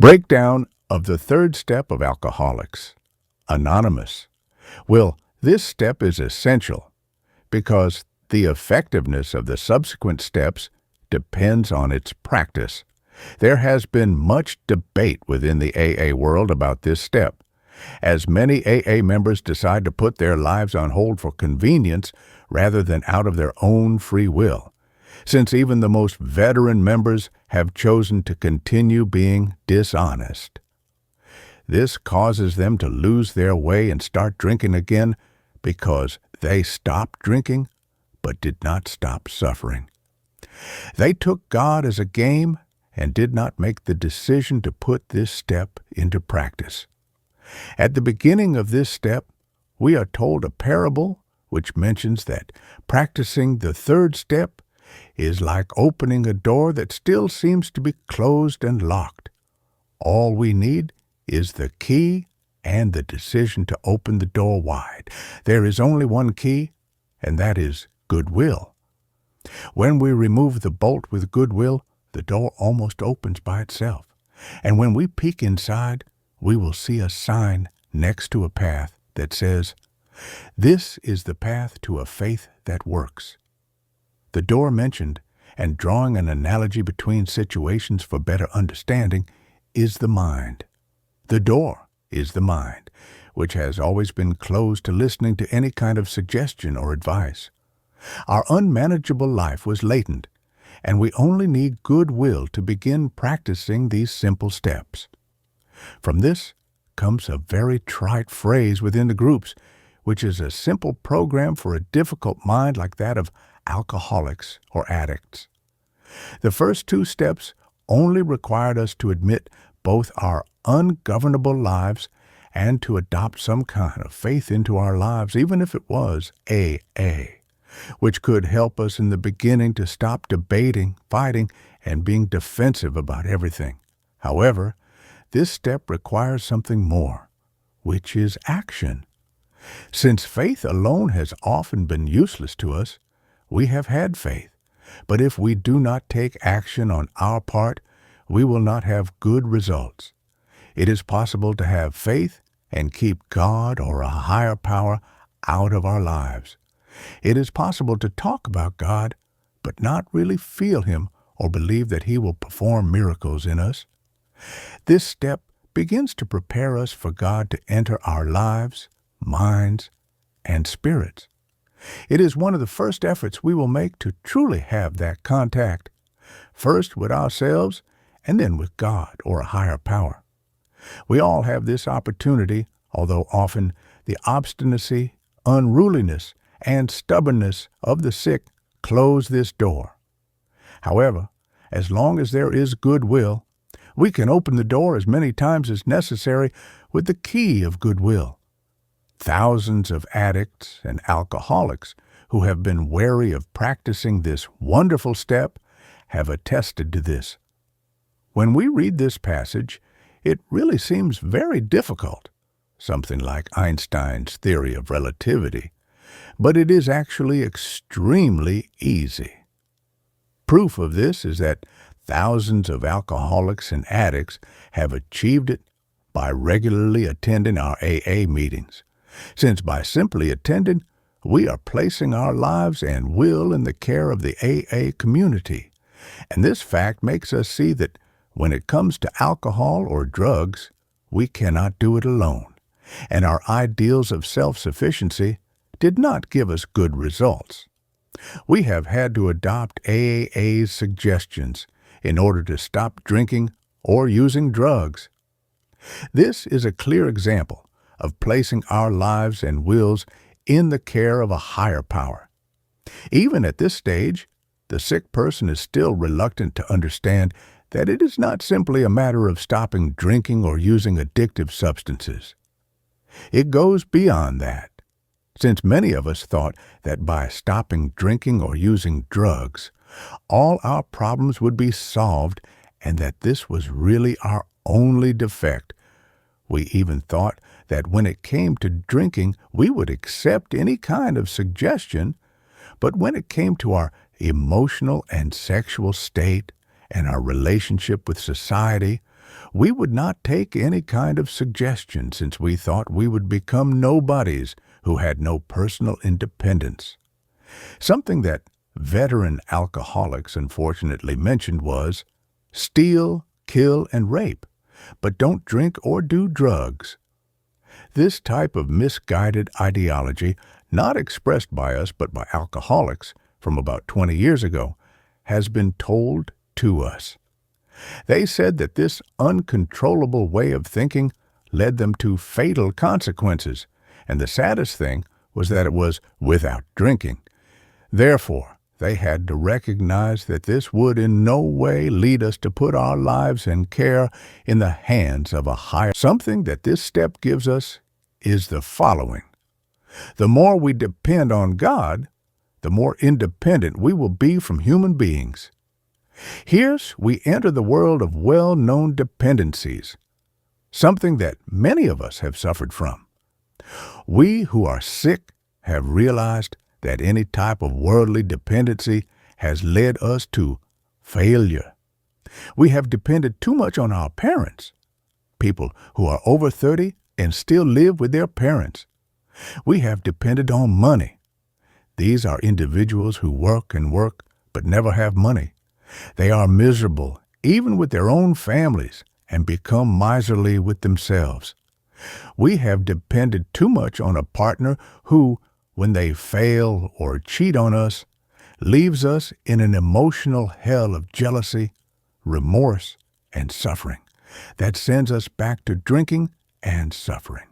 Breakdown of the third step of Alcoholics Anonymous. Well, this step is essential because the effectiveness of the subsequent steps depends on its practice. There has been much debate within the AA world about this step, as many AA members decide to put their lives on hold for convenience rather than out of their own free will, since even the most veteran members have chosen to continue being dishonest. This causes them to lose their way and start drinking again because they stopped drinking but did not stop suffering. They took God as a game and did not make the decision to put this step into practice. At the beginning of this step, we are told a parable which mentions that practicing the third step is like opening a door that still seems to be closed and locked. All we need is the key and the decision to open the door wide. There is only one key, and that is goodwill. When we remove the bolt with goodwill, the door almost opens by itself. And when we peek inside, we will see a sign next to a path that says, "This is the path to a faith that works." The door mentioned, and drawing an analogy between situations for better understanding, is the mind. The door is the mind, which has always been closed to listening to any kind of suggestion or advice. Our unmanageable life was latent, and we only need goodwill to begin practicing these simple steps. From this comes a very trite phrase within the groups, which is a simple program for a difficult mind like that of alcoholics or addicts. The first two steps only required us to admit both our ungovernable lives and to adopt some kind of faith into our lives, even if it was AA, which could help us in the beginning to stop debating, fighting, and being defensive about everything. However, this step requires something more, which is action. Since faith alone has often been useless to us, we have had faith, but if we do not take action on our part, we will not have good results. It is possible to have faith and keep God or a higher power out of our lives. It is possible to talk about God, but not really feel Him or believe that He will perform miracles in us. This step begins to prepare us for God to enter our lives, minds, and spirits. It is one of the first efforts we will make to truly have that contact, first with ourselves and then with God or a higher power. We all have this opportunity, although often the obstinacy, unruliness, and stubbornness of the sick close this door. However, as long as there is goodwill, we can open the door as many times as necessary with the key of goodwill. Thousands of addicts and alcoholics who have been wary of practicing this wonderful step have attested to this. When we read this passage, it really seems very difficult, something like Einstein's theory of relativity, but it is actually extremely easy. Proof of this is that thousands of alcoholics and addicts have achieved it by regularly attending our AA meetings, since by simply attending, we are placing our lives and will in the care of the AA community. And this fact makes us see that when it comes to alcohol or drugs, we cannot do it alone, and our ideals of self-sufficiency did not give us good results. We have had to adopt AA's suggestions in order to stop drinking or using drugs. This is a clear example of placing our lives and wills in the care of a higher power. Even at this stage, the sick person is still reluctant to understand that it is not simply a matter of stopping drinking or using addictive substances. It goes beyond that, since many of us thought that by stopping drinking or using drugs, all our problems would be solved and that this was really our only defect. We even thought that when it came to drinking, we would accept any kind of suggestion, but when it came to our emotional and sexual state and our relationship with society, We would not take any kind of suggestion since we thought we would become nobodies who had no personal independence. Something that veteran alcoholics unfortunately mentioned was steal, kill, and rape, but don't drink or do drugs. This type of misguided ideology, not expressed by us but by alcoholics from about 20 years ago, has been told to us. They said that this uncontrollable way of thinking led them to fatal consequences, and the saddest thing was that it was without drinking. Therefore, they had to recognize that this would in no way lead us to put our lives and care in the hands of a higher. Something that this step gives us is the following. The more we depend on God, the more independent we will be from human beings. Here we enter the world of well-known dependencies, something that many of us have suffered from. We who are sick have realized that any type of worldly dependency has led us to failure. We have depended too much on our parents, people who are over 30 and still live with their parents. We have depended on money. These are individuals who work and work but never have money. They are miserable, even with their own families, and become miserly with themselves. We have depended too much on a partner who, when they fail or cheat on us, leaves us in an emotional hell of jealousy, remorse, and suffering that sends us back to drinking and suffering.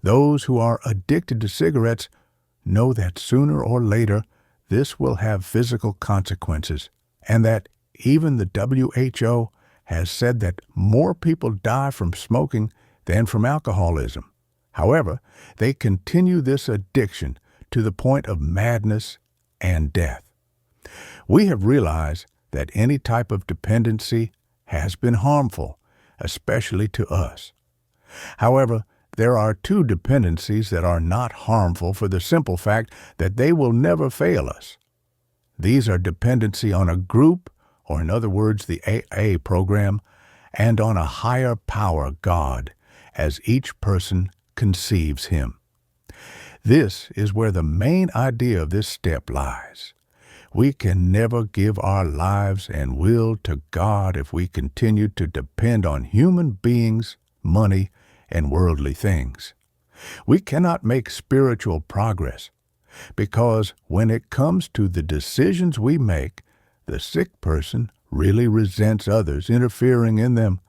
Those who are addicted to cigarettes know that sooner or later this will have physical consequences, and that even the WHO has said that more people die from smoking than from alcoholism. However, they continue this addiction to the point of madness and death. We have realized that any type of dependency has been harmful, especially to us. However, there are two dependencies that are not harmful for the simple fact that they will never fail us. These are dependency on a group, or in other words, the AA program, and on a higher power, God, as each person conceives Him. This is where the main idea of this step lies. We can never give our lives and will to God if we continue to depend on human beings, money, and worldly things. We cannot make spiritual progress because when it comes to the decisions we make, the sick person really resents others interfering in them.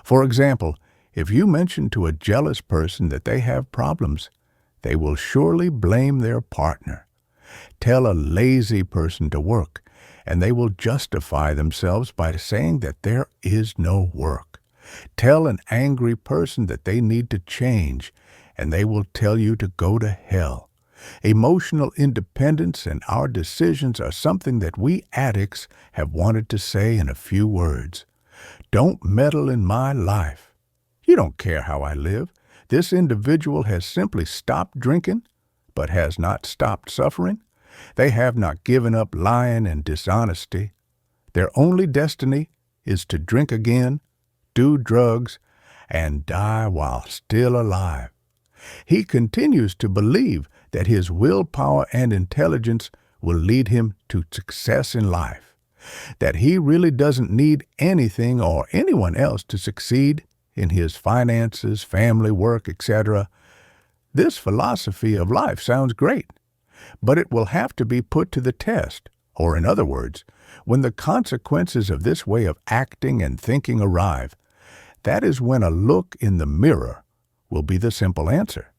For example, if you mention to a jealous person that they have problems, they will surely blame their partner. Tell a lazy person to work, and they will justify themselves by saying that there is no work. Tell an angry person that they need to change, and they will tell you to go to hell. Emotional independence and our decisions are something that we addicts have wanted to say in a few words. Don't meddle in my life. You don't care how I live. This individual has simply stopped drinking, but has not stopped suffering. They have not given up lying and dishonesty. Their only destiny is to drink again, do drugs, and die while still alive. He continues to believe that his willpower and intelligence will lead him to success in life, that he really doesn't need anything or anyone else to succeed in his finances, family, work, etc. This philosophy of life sounds great, but it will have to be put to the test, or in other words, when the consequences of this way of acting and thinking arrive, that is when a look in the mirror will be the simple answer.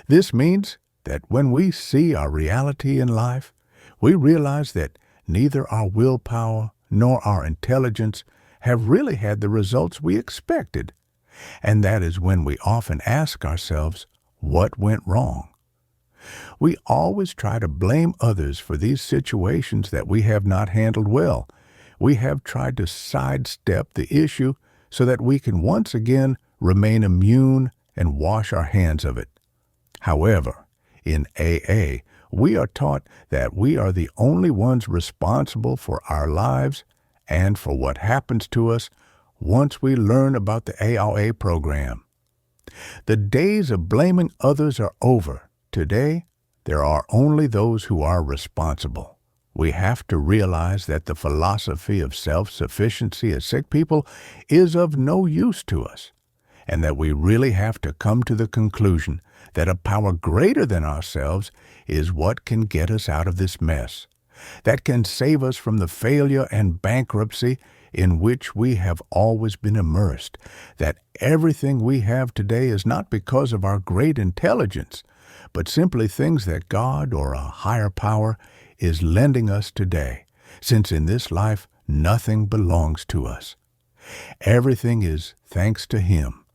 This means that when we see our reality in life, we realize that neither our willpower nor our intelligence have really had the results we expected, and that is when we often ask ourselves, what went wrong? We always try to blame others for these situations that we have not handled well. We have tried to sidestep the issue so that we can once again remain immune and wash our hands of it. However, in AA, we are taught that we are the only ones responsible for our lives and for what happens to us once we learn about the ALA program. The days of blaming others are over. Today, there are only those who are responsible. We have to realize that the philosophy of self-sufficiency as sick people is of no use to us, and that we really have to come to the conclusion that a power greater than ourselves is what can get us out of this mess, that can save us from the failure and bankruptcy in which we have always been immersed, that everything we have today is not because of our great intelligence, but simply things that God or a higher power is lending us today, since in this life nothing belongs to us. Everything is thanks to Him.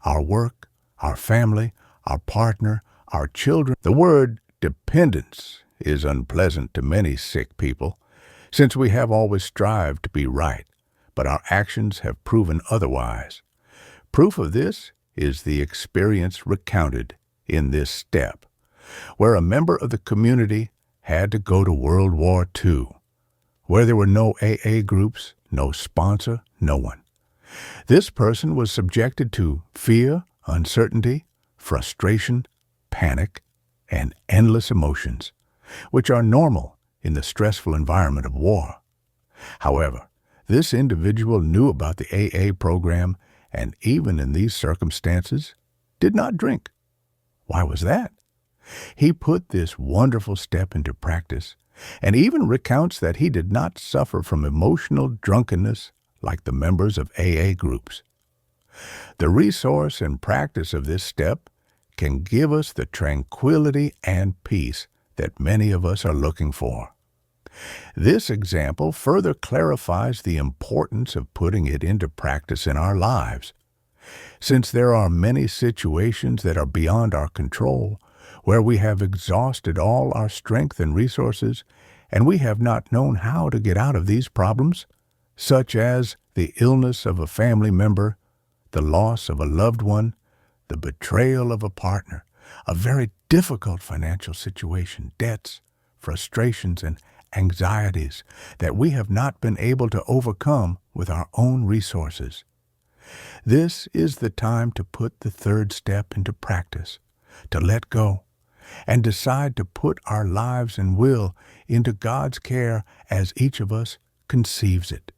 Our work, our family, our partner, our children. The word dependence is unpleasant to many sick people, since we have always strived to be right, but our actions have proven otherwise. Proof of this is the experience recounted in this step, where a member of the community had to go to World War II, where there were no AA groups, no sponsor, no one. This person was subjected to fear, uncertainty, frustration, panic, and endless emotions, which are normal in the stressful environment of war. However, this individual knew about the AA program and even in these circumstances did not drink. Why was that? He put this wonderful step into practice and even recounts that he did not suffer from emotional drunkenness like the members of AA groups. The resource and practice of this step can give us the tranquility and peace that many of us are looking for. This example further clarifies the importance of putting it into practice in our lives. Since there are many situations that are beyond our control, where we have exhausted all our strength and resources, and we have not known how to get out of these problems, such as the illness of a family member, the loss of a loved one, the betrayal of a partner, a very difficult financial situation, debts, frustrations, and anxieties that we have not been able to overcome with our own resources. This is the time to put the third step into practice, to let go, and decide to put our lives and will into God's care as each of us conceives it.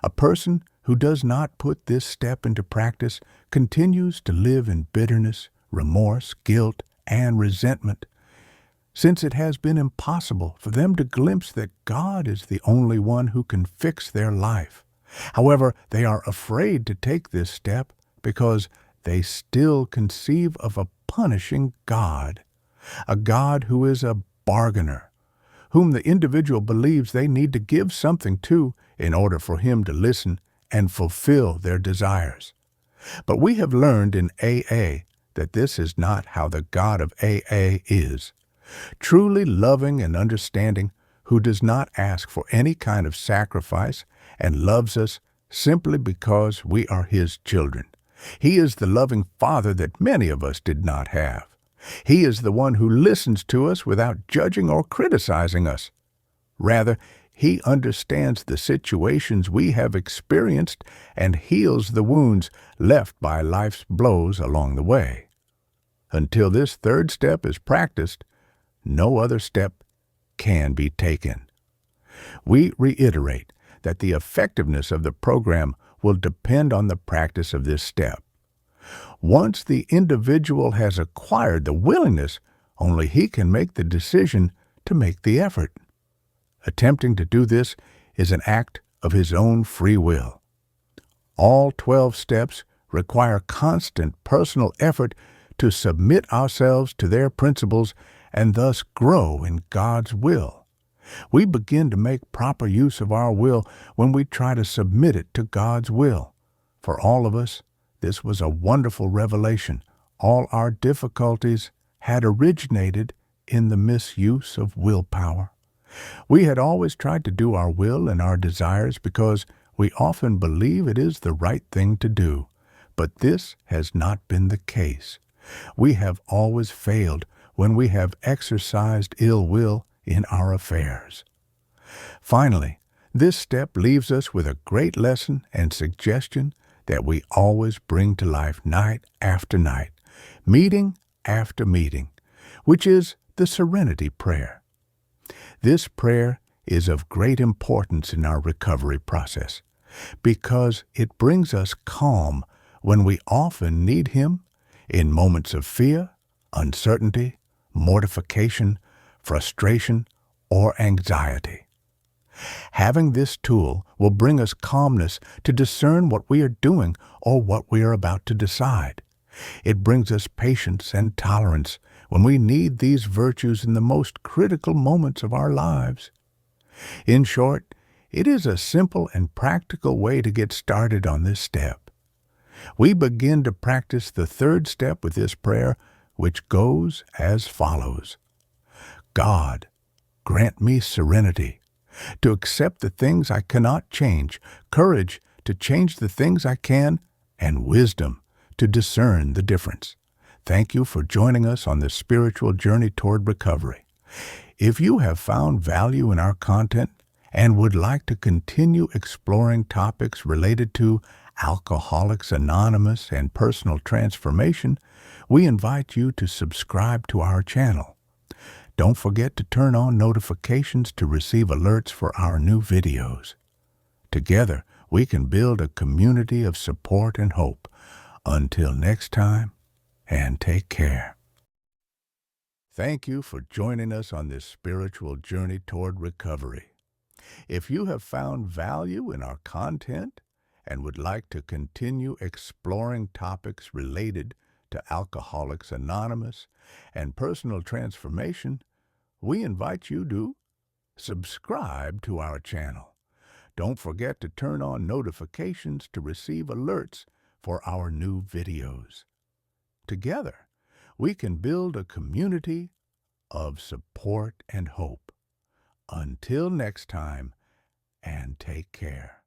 A person who does not put this step into practice continues to live in bitterness, remorse, guilt, and resentment, since it has been impossible for them to glimpse that God is the only one who can fix their life. However, they are afraid to take this step because they still conceive of a punishing God, a God who is a bargainer, whom the individual believes they need to give something to in order for Him to listen and fulfill their desires. But we have learned in AA that this is not how the God of AA is. Truly loving and understanding, who does not ask for any kind of sacrifice and loves us simply because we are His children. He is the loving Father that many of us did not have. He is the one who listens to us without judging or criticizing us. Rather, He understands the situations we have experienced and heals the wounds left by life's blows along the way. Until this third step is practiced, no other step can be taken. We reiterate that the effectiveness of the program will depend on the practice of this step. Once the individual has acquired the willingness, only he can make the decision to make the effort. Attempting to do this is an act of his own free will. All 12 steps require constant personal effort to submit ourselves to their principles and thus grow in God's will. We begin to make proper use of our will when we try to submit it to God's will. For all of us, this was a wonderful revelation. All our difficulties had originated in the misuse of willpower. We had always tried to do our will and our desires because we often believe it is the right thing to do. But this has not been the case. We have always failed when we have exercised ill will in our affairs. Finally, This step leaves us with a great lesson and suggestion that we always bring to life night after night, meeting after meeting, which is the serenity prayer. This prayer is of great importance in our recovery process because it brings us calm when we often need Him in moments of fear, uncertainty, mortification, frustration, or anxiety. Having this tool will bring us calmness to discern what we are doing or what we are about to decide. It brings us patience and tolerance when we need these virtues in the most critical moments of our lives. In short, it is a simple and practical way to get started on this step. We begin to practice the third step with this prayer, which goes as follows. God, grant me serenity to accept the things I cannot change, courage to change the things I can, and wisdom to discern the difference. Thank you for joining us on this spiritual journey toward recovery. If you have found value in our content and would like to continue exploring topics related to Alcoholics Anonymous and personal transformation, we invite you to subscribe to our channel. Don't forget to turn on notifications to receive alerts for our new videos. Together, we can build a community of support and hope. Until next time, and take care. Thank you for joining us on this spiritual journey toward recovery. If you have found value in our content and would like to continue exploring topics related to Alcoholics Anonymous and personal transformation, we invite you to subscribe to our channel. Don't forget to turn on notifications to receive alerts for our new videos. Together, we can build a community of support and hope. Until next time, and take care.